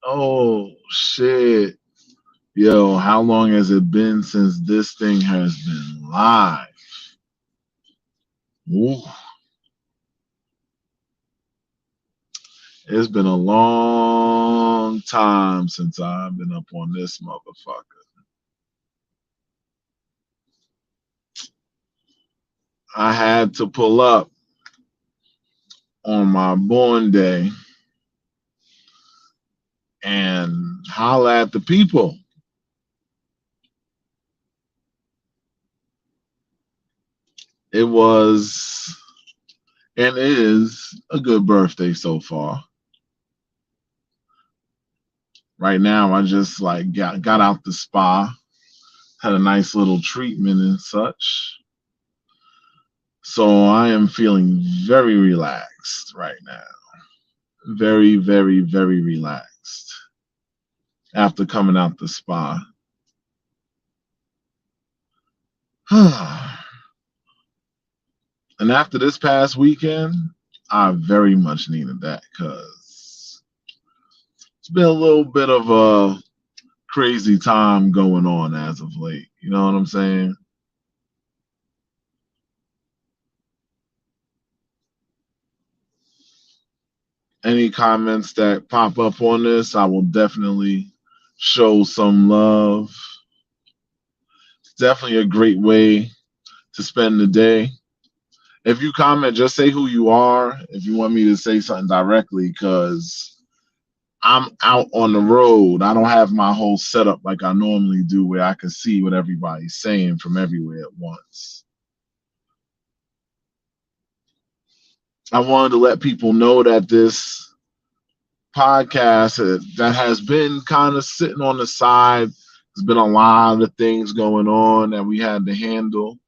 Oh shit. Yo, how long has it been since this thing has been live? Ooh, it's been a long time since I've been up on this motherfucker. I had to pull up on my born day and holla at the people. It was and is a good birthday so far. Right now, I just like got out the spa, had a nice little treatment and such. So I am feeling very relaxed right now. Very, very, very relaxed after coming out the spa. And after this past weekend, I very much needed that because it's been a little bit of a crazy time going on as of late. You know what I'm saying? Any comments that pop up on this, I will definitely show some love. It's definitely a great way to spend the day. If you comment, just say who you are. If you want me to say something directly, because I'm out on the road. I don't have my whole setup like I normally do, where I can see what everybody's saying from everywhere at once. I wanted to let people know that this podcast that has been kind of sitting on the side. There's been a lot of things going on that we had to handle,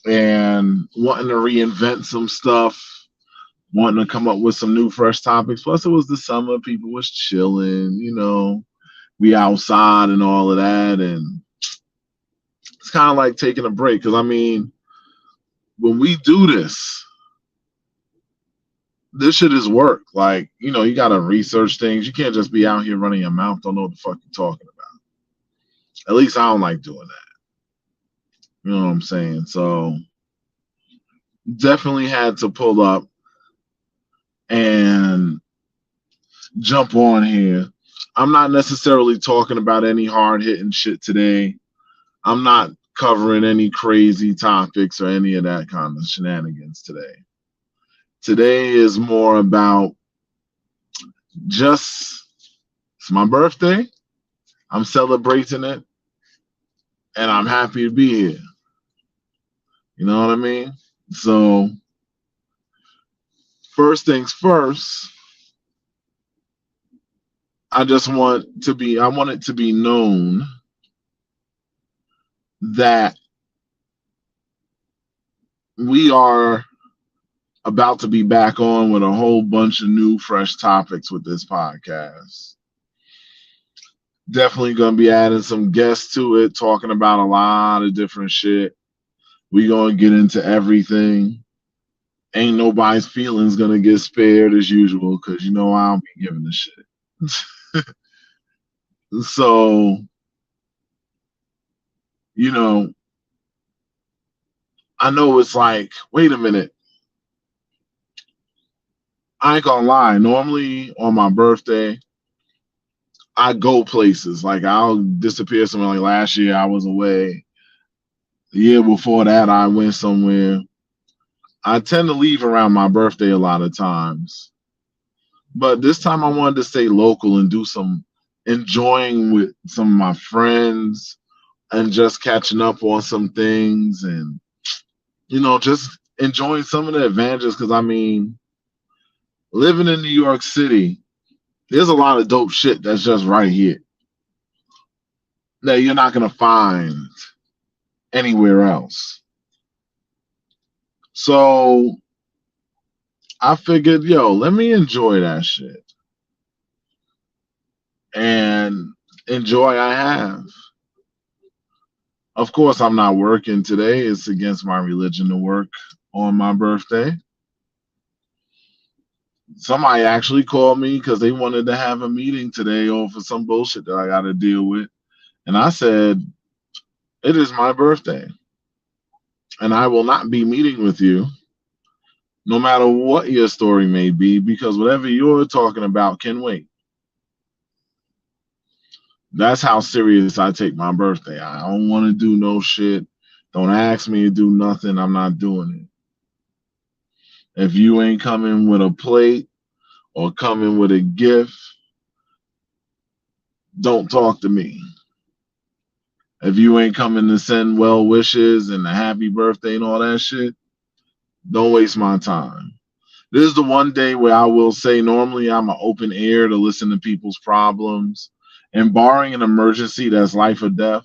and wanting to reinvent some stuff, wanting to come up with some new, fresh topics. Plus, it was the summer; people was chilling. We outside and all of that, and it's kind of like taking a break. Because I mean, when we do this shit is work. Like, you gotta research things. You can't just be out here running your mouth, don't know what the fuck you're talking about. At least I don't like doing that. You know what I'm saying? So definitely had to pull up and jump on here. I'm not necessarily talking about any hard hitting shit today. I'm not covering any crazy topics or any of that kind of shenanigans today. Today is more about just, it's my birthday. I'm celebrating it and I'm happy to be here. You know what I mean? So, first things first, I want it to be known that we are about to be back on with a whole bunch of new, fresh topics with this podcast. Definitely going to be adding some guests to it, talking about a lot of different shit. We going to get into everything. Ain't nobody's feelings going to get spared as usual because I don't be giving a shit. So, you know, I know it's like, wait a minute. I ain't gonna lie. Normally on my birthday, I go places. Like I'll disappear somewhere. Like last year, I was away. The year before that, I went somewhere. I tend to leave around my birthday a lot of times. But this time, I wanted to stay local and do some enjoying with some of my friends and just catching up on some things and, just enjoying some of the advantages. Because, I mean, living in New York City, there's a lot of dope shit that's just right here that you're not going to find anywhere else. So I figured, yo, let me enjoy that shit. And enjoy I have. Of course, I'm not working today. It's against my religion to work on my birthday. Somebody actually called me because they wanted to have a meeting today over some bullshit that I got to deal with. And I said, it is my birthday, and I will not be meeting with you no matter what your story may be, because whatever you're talking about can wait. That's how serious I take my birthday. I don't want to do no shit. Don't ask me to do nothing. I'm not doing it. If you ain't coming with a plate or coming with a gift, don't talk to me. If you ain't coming to send well wishes and a happy birthday and all that shit, don't waste my time. This is the one day where I will say normally I'm an open ear to listen to people's problems. And barring an emergency that's life or death,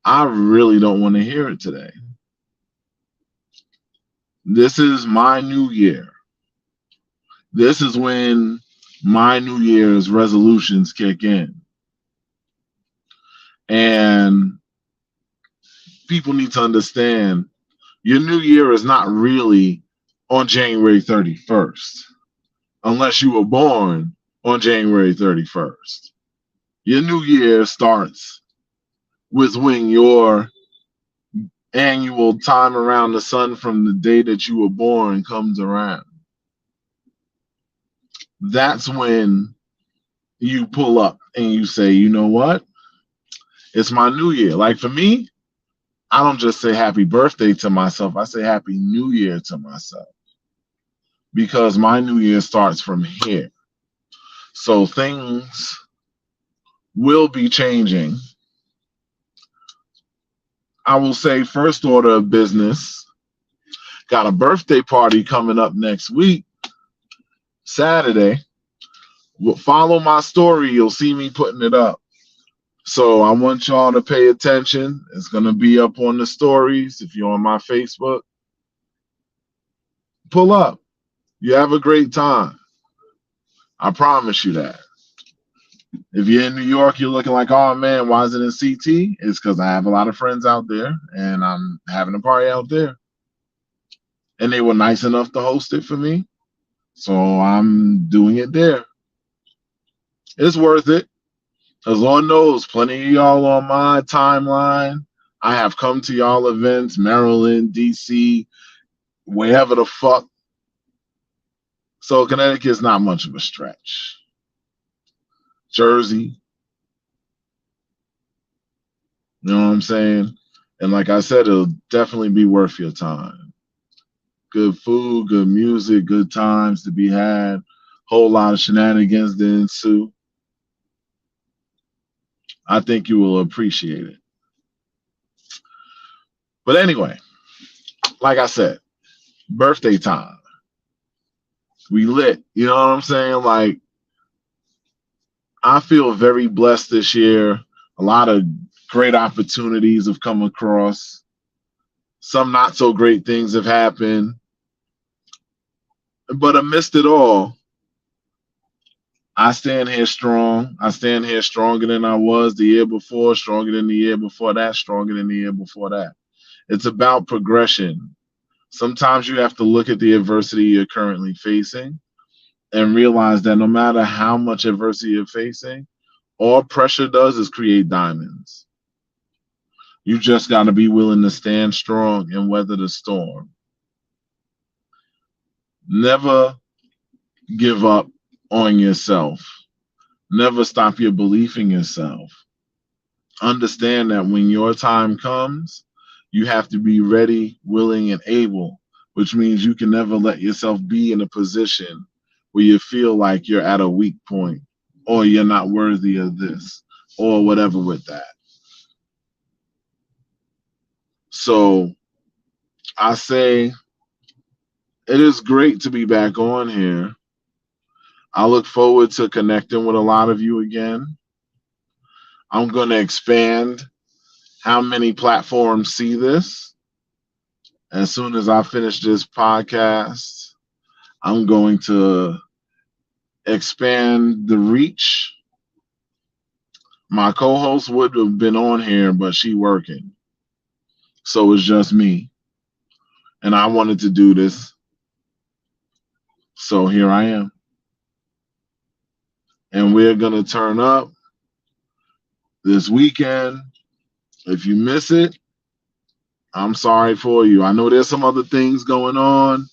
I really don't want to hear it today. This is my new year. This is when my New Year's resolutions kick in. And people need to understand your new year is not really on January 31st, unless you were born on January 31st. Your new year starts with when your annual time around the sun from the day that you were born comes around. That's when you pull up and you say, you know what? It's my new year. Like for me, I don't just say happy birthday to myself. I say happy new year to myself because my new year starts from here. So things will be changing. I will say first order of business, got a birthday party coming up next week, Saturday. Follow my story. You'll see me putting it up. So I want y'all to pay attention. It's going to be up on the stories. If you're on my Facebook, pull up. You have a great time. I promise you that. If you're in New York, you're looking like, oh man, why is it in CT? It's because I have a lot of friends out there and I'm having a party out there. And they were nice enough to host it for me. So I'm doing it there. It's worth it. As Lord knows, plenty of y'all on my timeline. I have come to y'all events, Maryland, DC, wherever the fuck. So Connecticut's not much of a stretch. Jersey, you know what I'm saying? And like I said, it'll definitely be worth your time. Good food, good music, good times to be had. Whole lot of shenanigans to ensue. I think you will appreciate it. But anyway, like I said, birthday time. We lit. You know what I'm saying? Like, I feel very blessed this year. A lot of great opportunities have come across. Some not so great things have happened. But amidst it all, I stand here strong. I stand here stronger than I was the year before, stronger than the year before that, stronger than the year before that. It's about progression. Sometimes you have to look at the adversity you're currently facing and realize that no matter how much adversity you're facing, all pressure does is create diamonds. You just got to be willing to stand strong and weather the storm. Never give up on yourself. Never stop your belief in yourself. Understand that when your time comes, you have to be ready, willing, and able, which means you can never let yourself be in a position where you feel like you're at a weak point or you're not worthy of this or whatever with that. So I say it is great to be back on here. I look forward to connecting with a lot of you again. I'm going to expand how many platforms see this. As soon as I finish this podcast, I'm going to expand the reach. My co-host would have been on here, but she working. So it's just me. And I wanted to do this. So here I am. and we're gonna turn up this weekend. If you miss it, I'm sorry for you. I know there's some other things going on,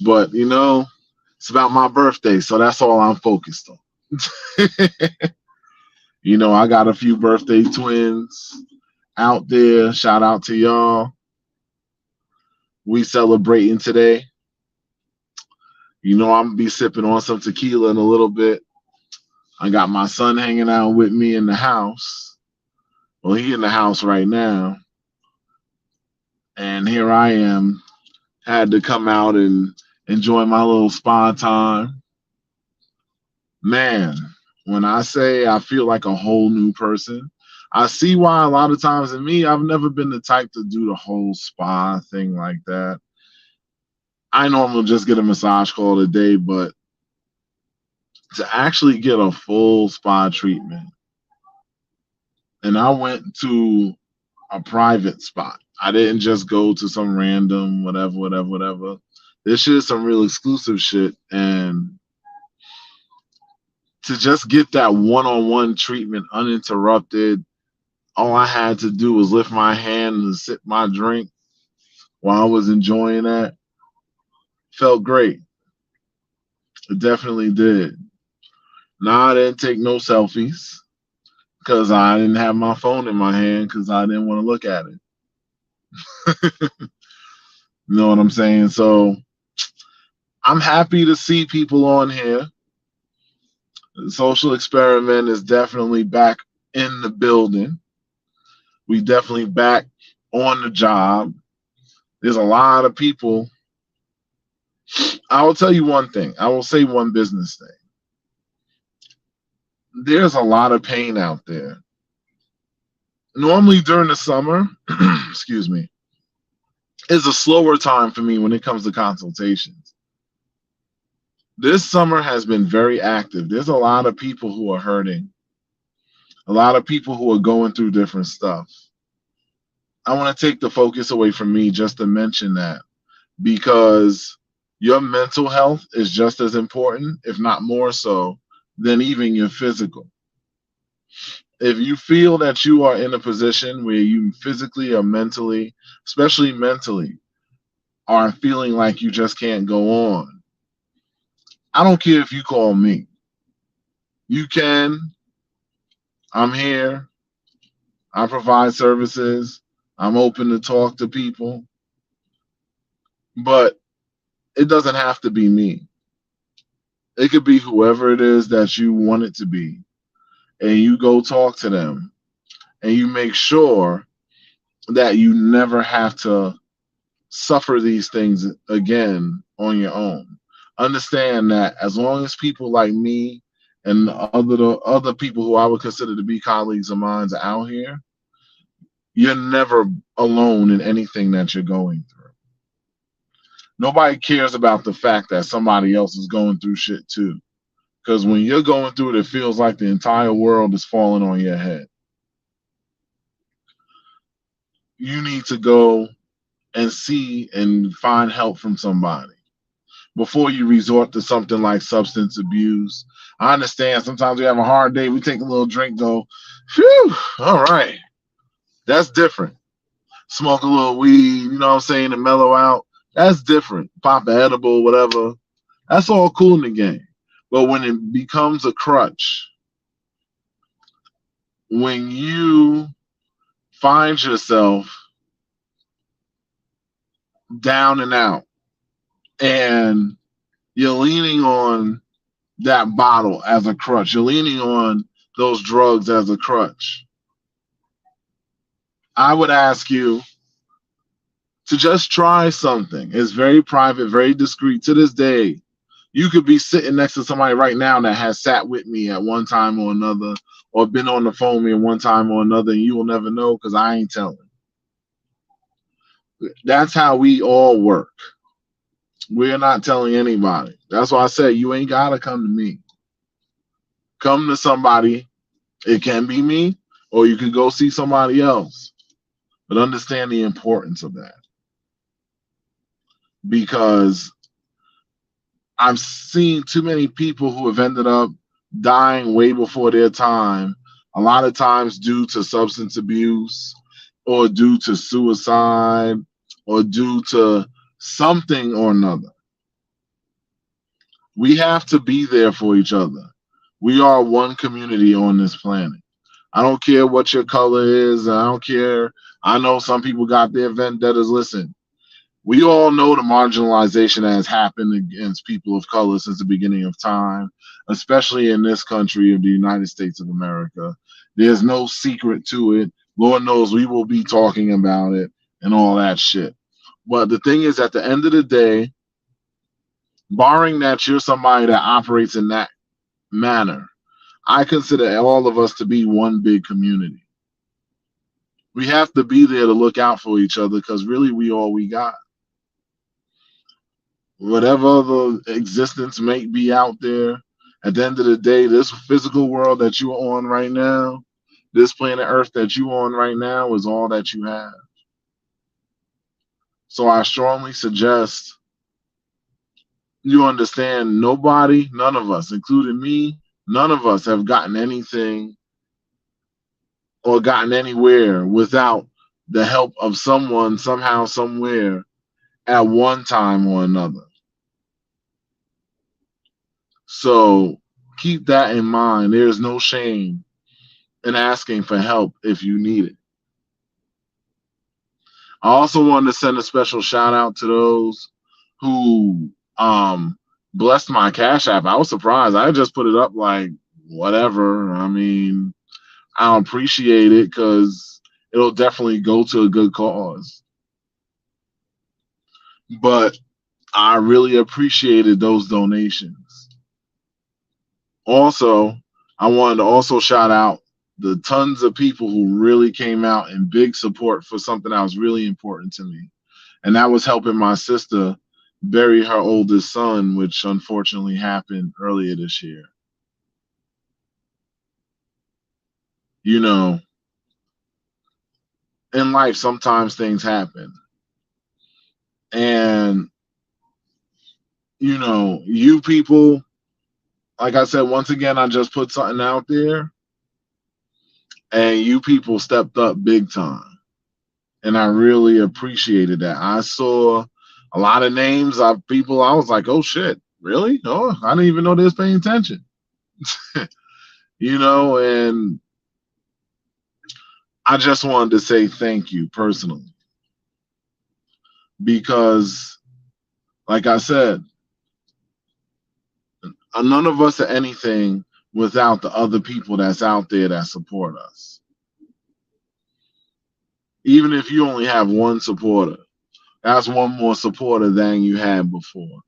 but it's about my birthday, so that's all I'm focused on. I got a few birthday twins out there. Shout out to y'all. We celebrating today. I'm gonna be sipping on some tequila in a little bit. I got my son hanging out with me in the house. Well, he in the house right now, and here I am. Had to come out and enjoy my little spa time. Man, when I say I feel like a whole new person, I see why a lot of times in me, I've never been the type to do the whole spa thing like that. I normally just get a massage call a day, but to actually get a full spa treatment, and I went to a private spot. I didn't just go to some random whatever, whatever, whatever. This shit is some real exclusive shit, and to just get that one-on-one treatment uninterrupted, all I had to do was lift my hand and sip my drink while I was enjoying that. Felt great. It definitely did. Nah, I didn't take no selfies because I didn't have my phone in my hand because I didn't want to look at it. You know what I'm saying? So I'm happy to see people on here. The social experiment is definitely back in the building. We definitely back on the job. There's a lot of people. I will tell you one thing. I will say one business thing. There's a lot of pain out there. Normally during the summer, excuse me, is a slower time for me when it comes to consultations. This summer has been very active. There's a lot of people who are hurting, a lot of people who are going through different stuff. I want to take the focus away from me just to mention that because your mental health is just as important, if not more so, than even your physical. If you feel that you are in a position where you physically or mentally, especially mentally, are feeling like you just can't go on, I don't care if you call me. You can. I'm here. I provide services. I'm open to talk to people. But it doesn't have to be me. It could be whoever it is that you want it to be. And you go talk to them and you make sure that you never have to suffer these things again on your own. Understand that as long as people like me and other people who I would consider to be colleagues of mine are out here, you're never alone in anything that you're going through. Nobody cares about the fact that somebody else is going through shit too. Because when you're going through it, it feels like the entire world is falling on your head. You need to go and see and find help from somebody before you resort to something like substance abuse. I understand sometimes we have a hard day, we take a little drink, go, phew, all right, that's different. Smoke a little weed, you know what I'm saying, to mellow out. That's different. Pop an edible, whatever. That's all cool in the game. But when it becomes a crutch, when you find yourself down and out and you're leaning on that bottle as a crutch, you're leaning on those drugs as a crutch, I would ask you to just try something. It's very private, very discreet. To this day, you could be sitting next to somebody right now that has sat with me at one time or another, or been on the phone with me at one time or another, and you will never know because I ain't telling. That's how we all work. We're not telling anybody. That's why I say you ain't gotta come to me. Come to somebody. It can be me, or you can go see somebody else. But understand the importance of that. Because I've seen too many people who have ended up dying way before their time, a lot of times due to substance abuse or due to suicide or due to something or another. We have to be there for each other. We are one community on this planet. I don't care what your color is. I don't care. I know some people got their vendettas. Listen, we all know the marginalization that has happened against people of color since the beginning of time, especially in this country of the United States of America. There's no secret to it. Lord knows we will be talking about it and all that shit. But the thing is, at the end of the day, barring that you're somebody that operates in that manner, I consider all of us to be one big community. We have to be there to look out for each other because really we all we got. Whatever other existence may be out there, at the end of the day, this physical world that you're on right now, this planet Earth that you're on right now is all that you have. So I strongly suggest you understand nobody, none of us, including me, none of us have gotten anything or gotten anywhere without the help of someone, somehow, somewhere, at one time or another. So keep that in mind. There's no shame in asking for help if you need it. I also wanted to send a special shout out to those who blessed my Cash App. I was surprised. I just put it up like whatever. I mean, I appreciate it because it'll definitely go to a good cause. But I really appreciated those donations. Also, I wanted to also shout out the tons of people who really came out in big support for something that was really important to me. And that was helping my sister bury her oldest son, which unfortunately happened earlier this year. You know, in life, sometimes things happen. And, you people, like I said, once again, I just put something out there and you people stepped up big time. And I really appreciated that. I saw a lot of names of people. I was like, oh shit, really? Oh, I didn't even know they was paying attention. And I just wanted to say thank you personally because, like I said, none of us are anything without the other people that's out there that support us. Even if you only have one supporter, that's one more supporter than you had before.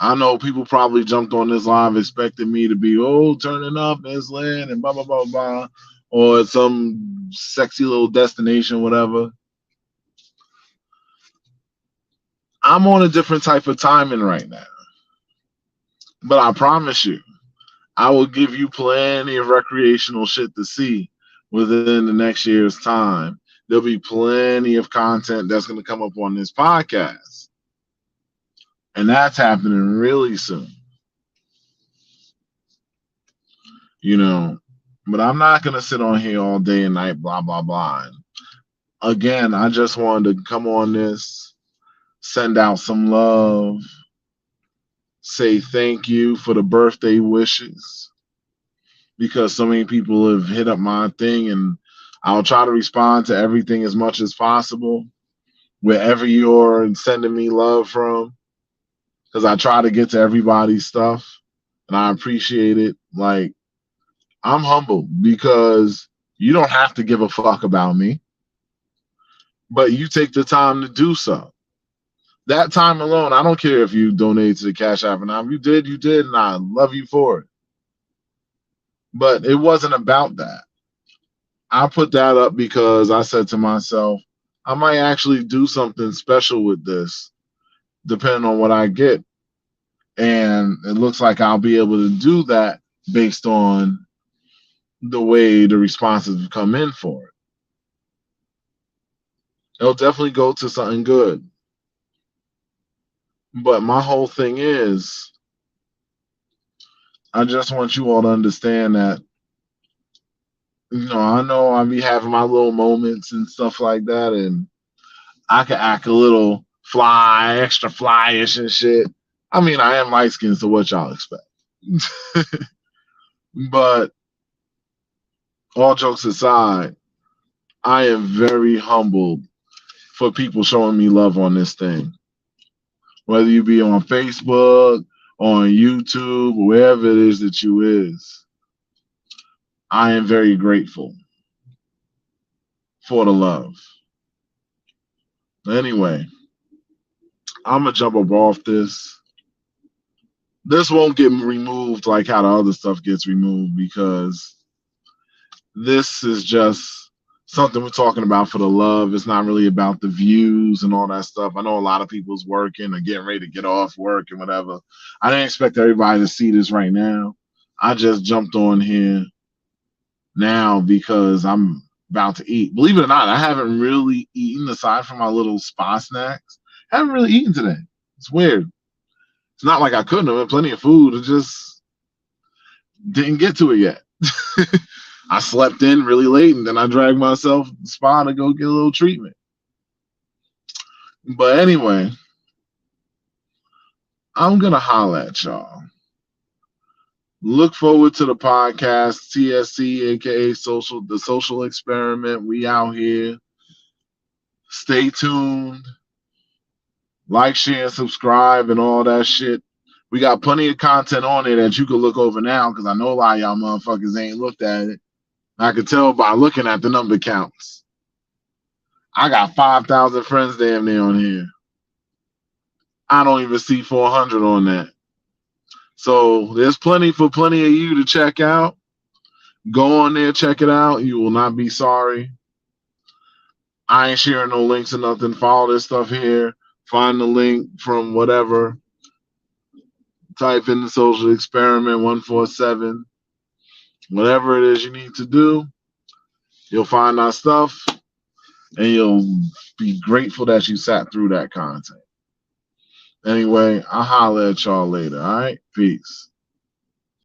I know people probably jumped on this live expecting me to be, turning up this land and blah, blah, blah, blah, or some sexy little destination, whatever. I'm on a different type of timing right now. But I promise you, I will give you plenty of recreational shit to see within the next year's time. There'll be plenty of content that's going to come up on this podcast. And that's happening really soon. you know. But I'm not gonna sit on here all day and night, blah blah blah. And again, I just wanted to come on this, send out some love, say thank you for the birthday wishes because so many people have hit up my thing, and I'll try to respond to everything as much as possible wherever you're sending me love from because I try to get to everybody's stuff and I appreciate it. Like, I'm humble because you don't have to give a fuck about me, but you take the time to do so. That time alone, I don't care if you donate to the Cash App or not. If you did, and I love you for it. But it wasn't about that. I put that up because I said to myself, I might actually do something special with this, depending on what I get. And it looks like I'll be able to do that based on the way the responses have come in for it. It'll definitely go to something good. But my whole thing is I just want you all to understand that, I know I be having my little moments and stuff like that, and I can act a little fly, extra flyish and shit. I mean, I am light skinned, so what y'all expect? But all jokes aside, I am very humbled for people showing me love on this thing. Whether you be on Facebook, on YouTube, wherever it is that you is, I am very grateful for the love. Anyway, I'm gonna jump up off this. This won't get removed like how the other stuff gets removed because this is just something we're talking about for the love. It's not really about the views and all that stuff. I know a lot of people's working or getting ready to get off work and whatever. I didn't expect everybody to see this right now. I just jumped on here now because I'm about to eat. Believe it or not, I haven't really eaten aside from my little spa snacks. I haven't really eaten today. It's weird. It's not like I couldn't have had plenty of food. It just didn't get to it yet. I slept in really late and then I dragged myself to the spa to go get a little treatment. But anyway, I'm gonna holla at y'all. Look forward to the podcast, TSC, aka the social experiment. We out here. Stay tuned. Like, share, subscribe, and all that shit. We got plenty of content on there that you can look over now because I know a lot of y'all motherfuckers ain't looked at it. I can tell by looking at the number counts. I got 5,000 friends damn near on here. I don't even see 400 on that. So there's plenty of you to check out. Go on there, check it out. You will not be sorry. I ain't sharing no links or nothing. Follow this stuff here. Find the link from whatever. Type in the social experiment 147. Whatever it is you need to do, you'll find our stuff and you'll be grateful that you sat through that content. Anyway, I'll holler at y'all later. All right? Peace.